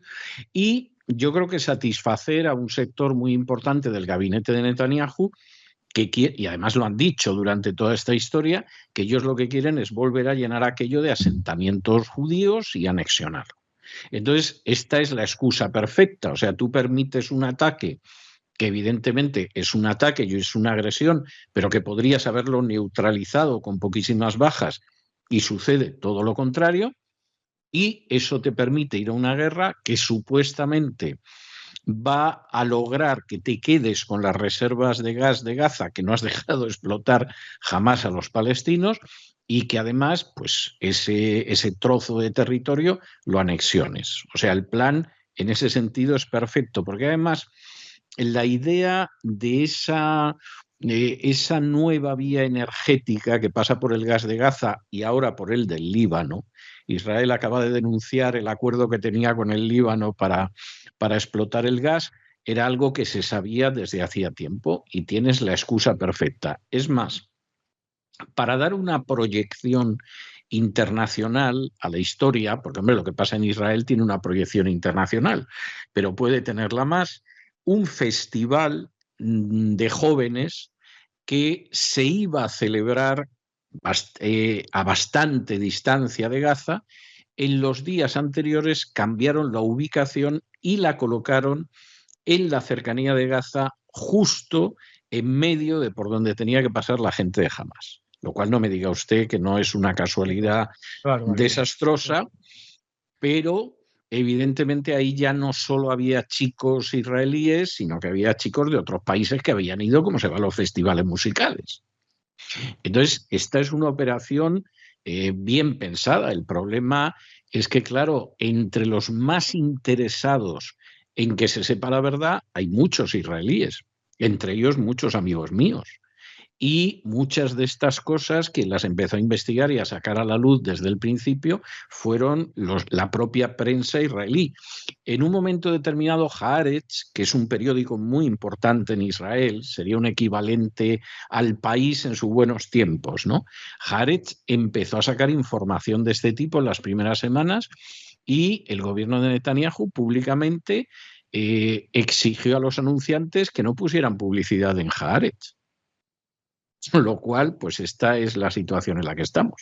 y yo creo que satisfacer a un sector muy importante del gabinete de Netanyahu, que quiere, y además lo han dicho durante toda esta historia, que ellos lo que quieren es volver a llenar aquello de asentamientos judíos y anexionarlo. Entonces, esta es la excusa perfecta, o sea, tú permites un ataque que evidentemente es un ataque y es una agresión, pero que podrías haberlo neutralizado con poquísimas bajas y sucede todo lo contrario, y eso te permite ir a una guerra que supuestamente va a lograr que te quedes con las reservas de gas de Gaza que no has dejado explotar jamás a los palestinos y que además pues ese trozo de territorio lo anexiones. O sea, el plan en ese sentido es perfecto, porque además la idea de esa nueva vía energética que pasa por el gas de Gaza y ahora por el del Líbano. Israel acaba de denunciar el acuerdo que tenía con el Líbano para explotar el gas. Era algo que se sabía desde hacía tiempo y tienes la excusa perfecta. Es más, para dar una proyección internacional a la historia, porque hombre, lo que pasa en Israel tiene una proyección internacional, pero puede tenerla más, un festival de jóvenes que se iba a celebrar a bastante distancia de Gaza. En los días anteriores cambiaron la ubicación y la colocaron en la cercanía de Gaza, justo en medio de por donde tenía que pasar la gente de Hamas. Lo cual no me diga usted que no es una casualidad desastrosa, pero evidentemente ahí ya no solo había chicos israelíes, sino que había chicos de otros países que habían ido como se va a los festivales musicales. Entonces, esta es una operación bien pensada. El problema es que, claro, entre los más interesados en que se sepa la verdad hay muchos israelíes, entre ellos muchos amigos míos. Y muchas de estas cosas que las empezó a investigar y a sacar a la luz desde el principio fueron la propia prensa israelí. En un momento determinado, Haaretz, que es un periódico muy importante en Israel, sería un equivalente al País en sus buenos tiempos, ¿no? Haaretz empezó a sacar información de este tipo en las primeras semanas y el gobierno de Netanyahu públicamente exigió a los anunciantes que no pusieran publicidad en Haaretz. Lo cual, pues esta es la situación en la que estamos.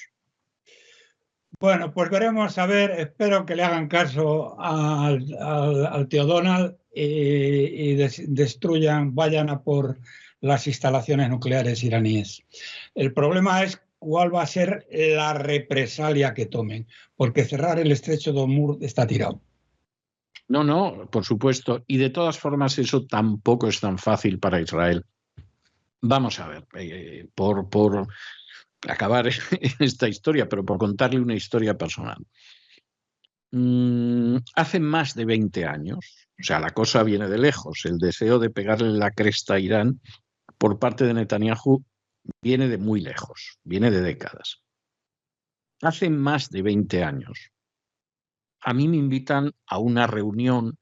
Bueno, pues veremos, a ver, espero que le hagan caso al tío Donald y destruyan, vayan a por las instalaciones nucleares iraníes. El problema es cuál va a ser la represalia que tomen, porque cerrar el estrecho de Hormuz está tirado. No, no, por supuesto. Y de todas formas eso tampoco es tan fácil para Israel. Vamos a ver, por acabar esta historia, pero por contarle una historia personal. Hace más de 20 años, o sea, la cosa viene de lejos, el deseo de pegarle la cresta a Irán por parte de Netanyahu viene de muy lejos, viene de décadas. Hace más de 20 años, a mí me invitan a una reunión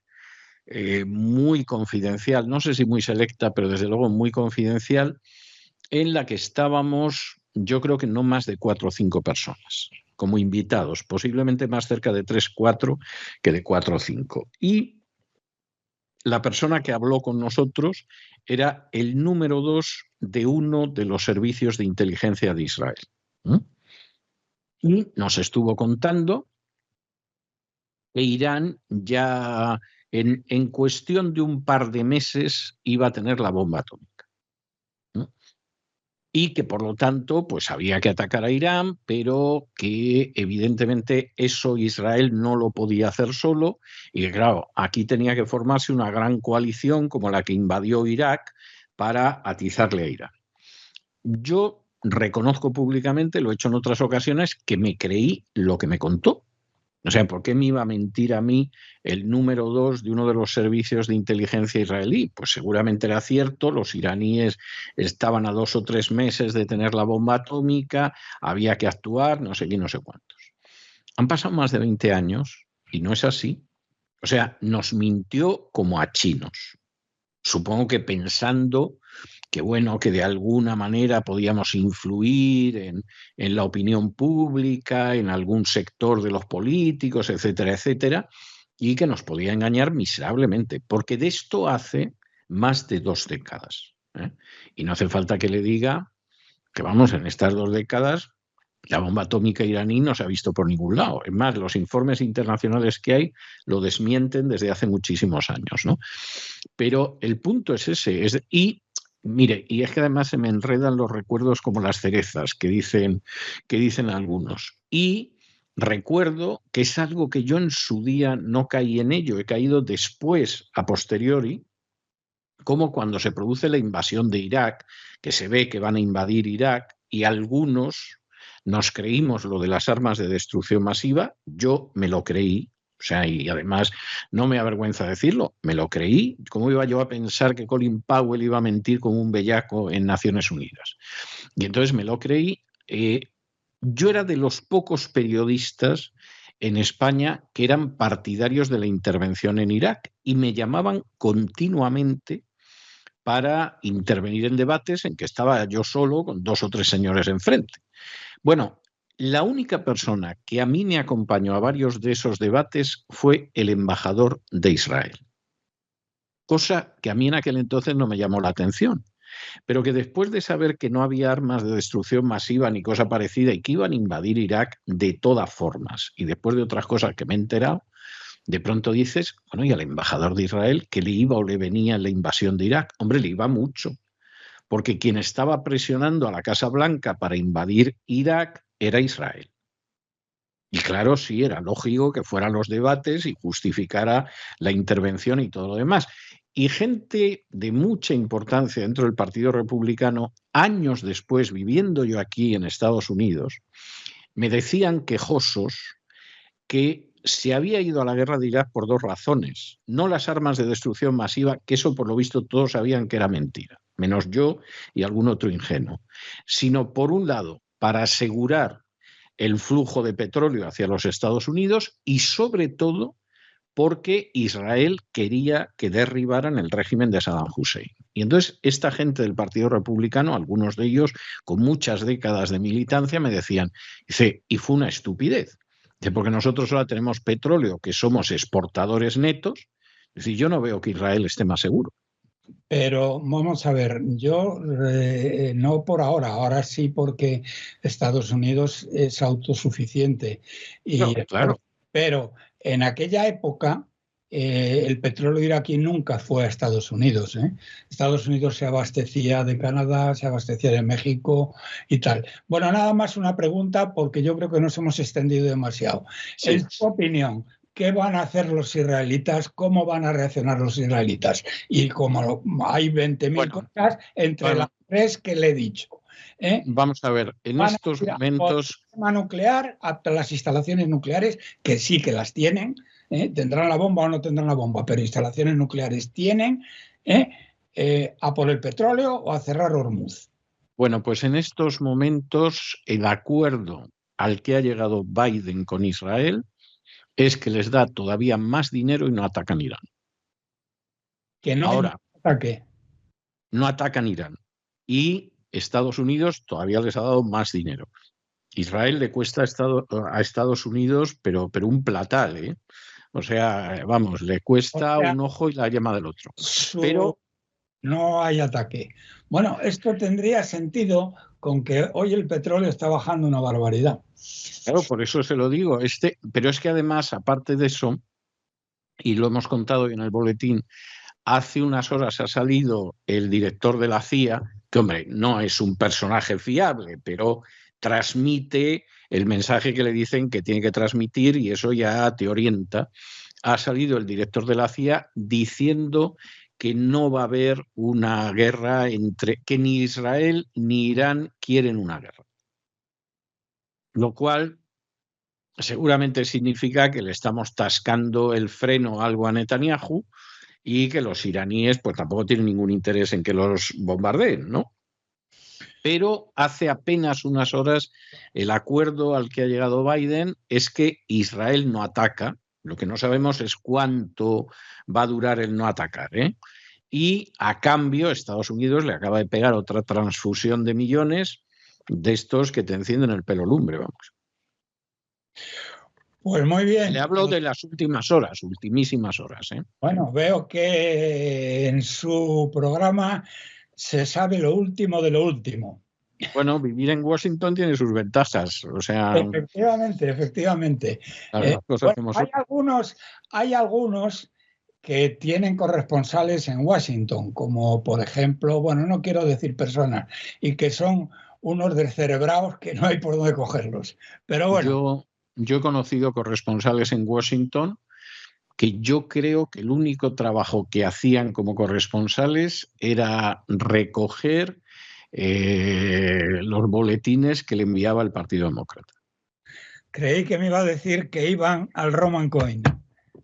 muy confidencial, no sé si muy selecta, pero desde luego muy confidencial, en la que estábamos, yo creo que no más de 4 o 5 personas, como invitados, posiblemente más cerca de 3, 4 que de 4 o 5. Y la persona que habló con nosotros era el número 2 de uno de los servicios de inteligencia de Israel. Y nos estuvo contando que Irán ya en cuestión de un par de meses iba a tener la bomba atómica. Y que por lo tanto pues había que atacar a Irán, pero que evidentemente eso Israel no lo podía hacer solo y que claro, aquí tenía que formarse una gran coalición como la que invadió Irak para atizarle a Irán. Yo reconozco públicamente, lo he hecho en otras ocasiones, que me creí lo que me contó. O sea, ¿por qué me iba a mentir a mí el número 2 de uno de los servicios de inteligencia israelí? Pues seguramente era cierto, los iraníes estaban a 2 o 3 meses de tener la bomba atómica, había que actuar, no sé qué, no sé cuántos. Han pasado más de 20 años y no es así. O sea, nos mintió como a chinos. Supongo que pensando que bueno, que de alguna manera podíamos influir en la opinión pública, en algún sector de los políticos, etcétera, etcétera, y que nos podía engañar miserablemente, porque de esto hace más de 2 décadas. Y no hace falta que le diga que, vamos, en estas 2 décadas la bomba atómica iraní no se ha visto por ningún lado. Es más, los informes internacionales que hay lo desmienten desde hace muchísimos años, ¿no? Pero el punto es ese. Y mire, y es que además se me enredan los recuerdos como las cerezas que dicen algunos. Y recuerdo que es algo que yo en su día no caí en ello, he caído después, a posteriori, como cuando se produce la invasión de Irak, que se ve que van a invadir Irak y algunos nos creímos lo de las armas de destrucción masiva, yo me lo creí. O sea, y además no me avergüenza decirlo, me lo creí. ¿Cómo iba yo a pensar que Colin Powell iba a mentir como un bellaco en Naciones Unidas? Y entonces me lo creí. Yo era de los pocos periodistas en España que eran partidarios de la intervención en Irak y me llamaban continuamente para intervenir en debates en que estaba yo solo con 2 o 3 señores enfrente. Bueno, la única persona que a mí me acompañó a varios de esos debates fue el embajador de Israel. Cosa que a mí en aquel entonces no me llamó la atención, pero que después de saber que no había armas de destrucción masiva ni cosa parecida y que iban a invadir Irak de todas formas, y después de otras cosas que me he enterado, de pronto dices, bueno, y al embajador de Israel, ¿qué le iba o le venía en la invasión de Irak? Hombre, le iba mucho, porque quien estaba presionando a la Casa Blanca para invadir Irak era Israel. Y claro, sí, era lógico que fueran los debates y justificara la intervención y todo lo demás. Y gente de mucha importancia dentro del Partido Republicano, años después, viviendo yo aquí en Estados Unidos, me decían quejosos que se había ido a la guerra de Irak por 2 razones. No las armas de destrucción masiva, que eso por lo visto todos sabían que era mentira, menos yo y algún otro ingenuo, sino por un lado, para asegurar el flujo de petróleo hacia los Estados Unidos y sobre todo porque Israel quería que derribaran el régimen de Saddam Hussein. Y entonces esta gente del Partido Republicano, algunos de ellos con muchas décadas de militancia, me decían, dice, y fue una estupidez, porque nosotros ahora tenemos petróleo, que somos exportadores netos, es decir, yo no veo que Israel esté más seguro. Pero vamos a ver, yo no por ahora sí porque Estados Unidos es autosuficiente. No, claro. Pero en aquella época el petróleo iraquí nunca fue a Estados Unidos, ¿eh? Estados Unidos se abastecía de Canadá, se abastecía de México y tal. Bueno, nada más una pregunta, porque yo creo que nos hemos extendido demasiado. Sí. En su opinión, ¿qué van a hacer los israelitas? ¿Cómo van a reaccionar los israelitas? Y como hay 20.000 cosas, entre las tres que le he dicho. Vamos a ver, en estos momentos... nuclear, hasta las instalaciones nucleares, que sí que las tienen, tendrán la bomba o no tendrán la bomba, pero instalaciones nucleares tienen, a por el petróleo o a cerrar Hormuz. Bueno, pues en estos momentos el acuerdo al que ha llegado Biden con Israel es que les da todavía más dinero y no atacan Irán. Que no ahora ataque. No atacan Irán. Y Estados Unidos todavía les ha dado más dinero. Israel le cuesta a Estados Unidos, pero un platal, ¿eh? O sea, vamos, le cuesta un ojo y la yema del otro. Pero no hay ataque. Bueno, esto tendría sentido con que hoy el petróleo está bajando una barbaridad. Claro, por eso se lo digo. Pero es que además, aparte de eso, y lo hemos contado hoy en el boletín, hace unas horas ha salido el director de la CIA, que, hombre, no es un personaje fiable, pero transmite el mensaje que le dicen que tiene que transmitir y eso ya te orienta. Ha salido el director de la CIA diciendo que no va a haber una guerra que ni Israel ni Irán quieren una guerra. Lo cual seguramente significa que le estamos tascando el freno algo a Netanyahu y que los iraníes pues tampoco tienen ningún interés en que los bombardeen, ¿no? Pero hace apenas unas horas el acuerdo al que ha llegado Biden es que Israel no ataca. Lo que no sabemos es cuánto va a durar el no atacar, ¿eh? Y a cambio Estados Unidos le acaba de pegar otra transfusión de millones de estos que te encienden el pelo lumbre, vamos. Pues muy bien. Le hablo de las últimas horas, ultimísimas horas, ¿eh? Bueno, veo que en su programa se sabe lo último de lo último. Bueno, vivir en Washington tiene sus ventajas, o sea... Efectivamente. Bueno, hay algunos que tienen corresponsales en Washington, como por ejemplo, bueno, no quiero decir personas, y que son unos descerebrados que no hay por dónde cogerlos. Pero bueno. Yo he conocido corresponsales en Washington que yo creo que el único trabajo que hacían como corresponsales era recoger los boletines que le enviaba el Partido Demócrata. Creí que me iba a decir que iban al Roman Coin.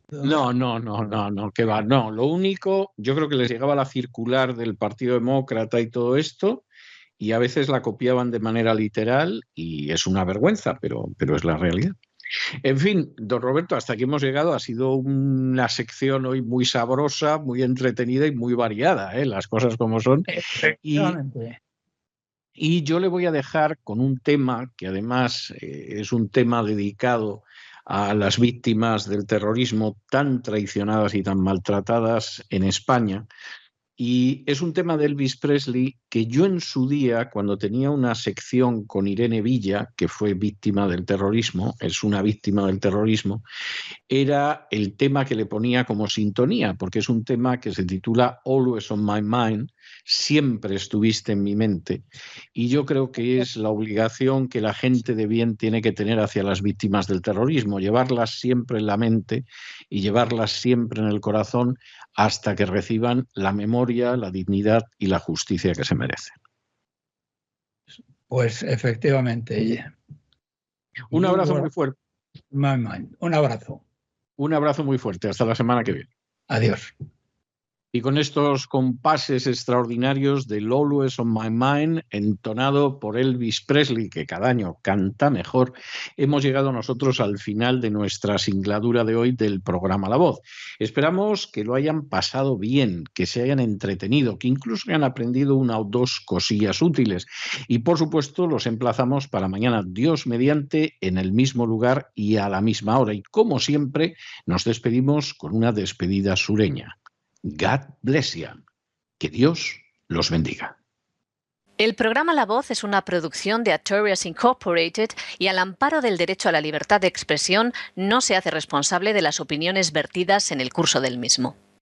No, que va. No, lo único, yo creo que les llegaba la circular del Partido Demócrata y todo esto, y a veces la copiaban de manera literal y es una vergüenza, pero es la realidad. En fin, don Roberto, hasta aquí hemos llegado. Ha sido una sección hoy muy sabrosa, muy entretenida y muy variada, ¿eh? Las cosas como son. Y yo le voy a dejar con un tema que además es un tema dedicado a las víctimas del terrorismo tan traicionadas y tan maltratadas en España. Y es un tema de Elvis Presley que yo en su día, cuando tenía una sección con Irene Villa, que fue víctima del terrorismo, es una víctima del terrorismo, era el tema que le ponía como sintonía, porque es un tema que se titula Always on My Mind, siempre estuviste en mi mente, y yo creo que es la obligación que la gente de bien tiene que tener hacia las víctimas del terrorismo, llevarlas siempre en la mente y llevarlas siempre en el corazón hasta que reciban la memoria, la dignidad y la justicia que se merecen. Pues efectivamente. Un abrazo muy fuerte. Un abrazo. Un abrazo muy fuerte. Hasta la semana que viene. Adiós. Y con estos compases extraordinarios de Always on My Mind, entonado por Elvis Presley, que cada año canta mejor, hemos llegado nosotros al final de nuestra singladura de hoy del programa La Voz. Esperamos que lo hayan pasado bien, que se hayan entretenido, que incluso hayan aprendido una o dos cosillas útiles. Y por supuesto los emplazamos para mañana, Dios mediante, en el mismo lugar y a la misma hora. Y como siempre, nos despedimos con una despedida sureña. God bless you. Que Dios los bendiga. El programa La Voz es una producción de Artorias Incorporated y al amparo del derecho a la libertad de expresión no se hace responsable de las opiniones vertidas en el curso del mismo.